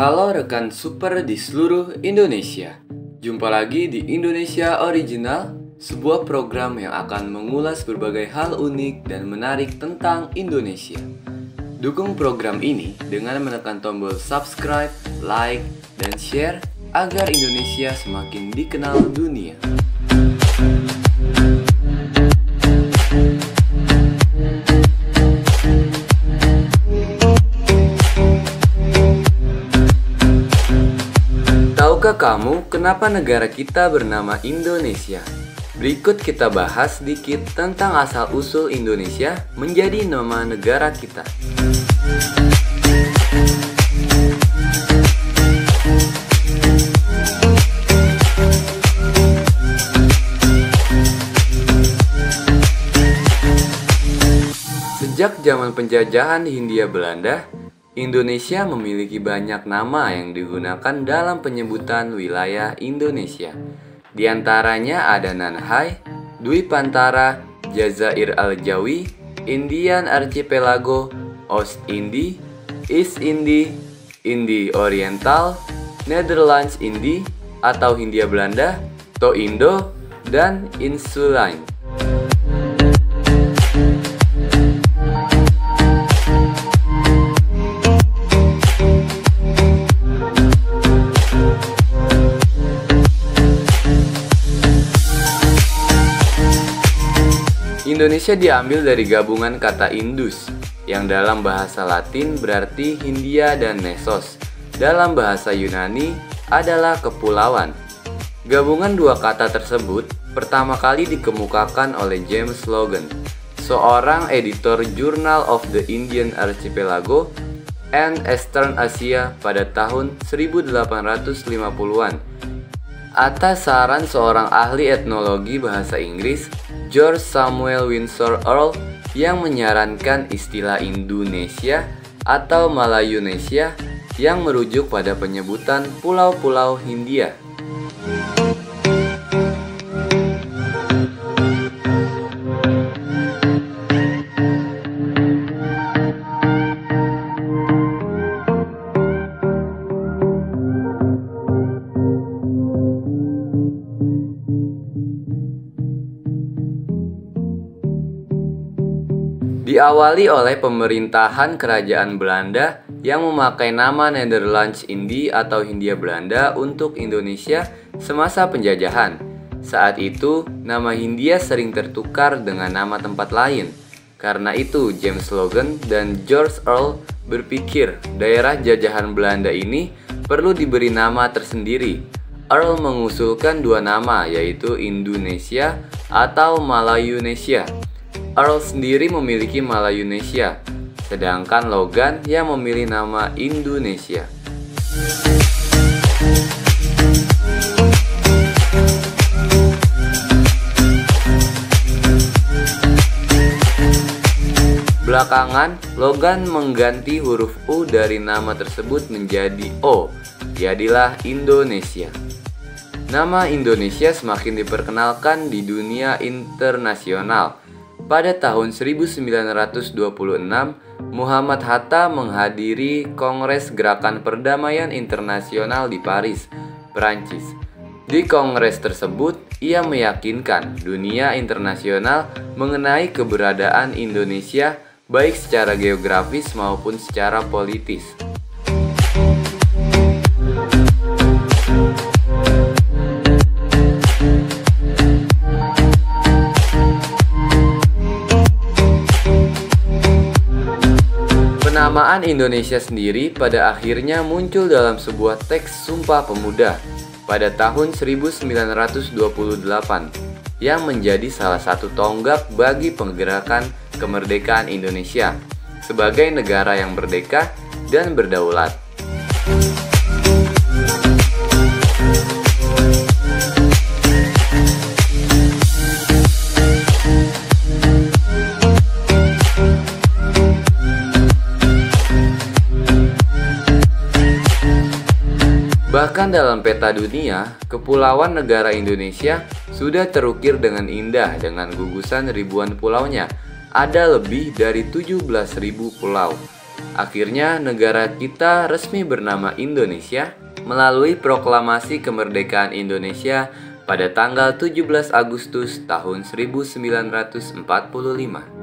Halo rekan super di seluruh Indonesia. Jumpa lagi di Indonesia Original, sebuah program yang akan mengulas berbagai hal unik dan menarik tentang Indonesia. Dukung program ini dengan menekan tombol subscribe, like, dan share agar Indonesia semakin dikenal dunia. Tahukah kamu kenapa negara kita bernama Indonesia? Berikut kita bahas sedikit tentang asal-usul Indonesia menjadi nama negara kita. Sejak zaman penjajahan Hindia Belanda, Indonesia memiliki banyak nama yang digunakan dalam penyebutan wilayah Indonesia. Di antaranya ada Nanhai, Dwi Pantara, Jazair Al-Jawi, Indian Archipelago, Oost-Indie, East-Indie, Indie Oriental, Netherlands Indie atau Hindia Belanda, To-Indo, dan Insuline. Indonesia diambil dari gabungan kata Indus, yang dalam bahasa Latin berarti Hindia dan Nesos. Dalam bahasa Yunani adalah kepulauan. Gabungan dua kata tersebut pertama kali dikemukakan oleh James Logan, seorang editor Journal of the Indian Archipelago and Eastern Asia pada tahun 1850-an. Atas saran seorang ahli etnologi bahasa Inggris, George Samuel Windsor Earl, yang menyarankan istilah Indonesia atau Malayunesia yang merujuk pada penyebutan pulau-pulau Hindia. Diawali oleh pemerintahan kerajaan Belanda yang memakai nama Netherlands Indie atau Hindia Belanda untuk Indonesia semasa penjajahan. Saat itu, nama Hindia sering tertukar dengan nama tempat lain. Karena itu, James Logan dan George Earl berpikir daerah jajahan Belanda ini perlu diberi nama tersendiri. Earl mengusulkan dua nama, yaitu Indonesia atau Malayunesia. Earl sendiri memiliki Malayunesia, sedangkan Logan yang memilih nama Indonesia. Belakangan, Logan mengganti huruf U dari nama tersebut menjadi O, jadilah Indonesia. Nama Indonesia semakin diperkenalkan di dunia internasional. Pada tahun 1926, Muhammad Hatta menghadiri Kongres Gerakan Perdamaian Internasional di Paris, Perancis. Di kongres tersebut, ia meyakinkan dunia internasional mengenai keberadaan Indonesia baik secara geografis maupun secara politis. Penamaan Indonesia sendiri pada akhirnya muncul dalam sebuah teks Sumpah Pemuda pada tahun 1928 yang menjadi salah satu tonggak bagi pergerakan kemerdekaan Indonesia sebagai negara yang merdeka dan berdaulat. Bahkan dalam peta dunia, kepulauan negara Indonesia sudah terukir dengan indah dengan gugusan ribuan pulaunya. Ada lebih dari 17.000 pulau. Akhirnya negara kita resmi bernama Indonesia melalui proklamasi kemerdekaan Indonesia pada tanggal 17 Agustus tahun 1945.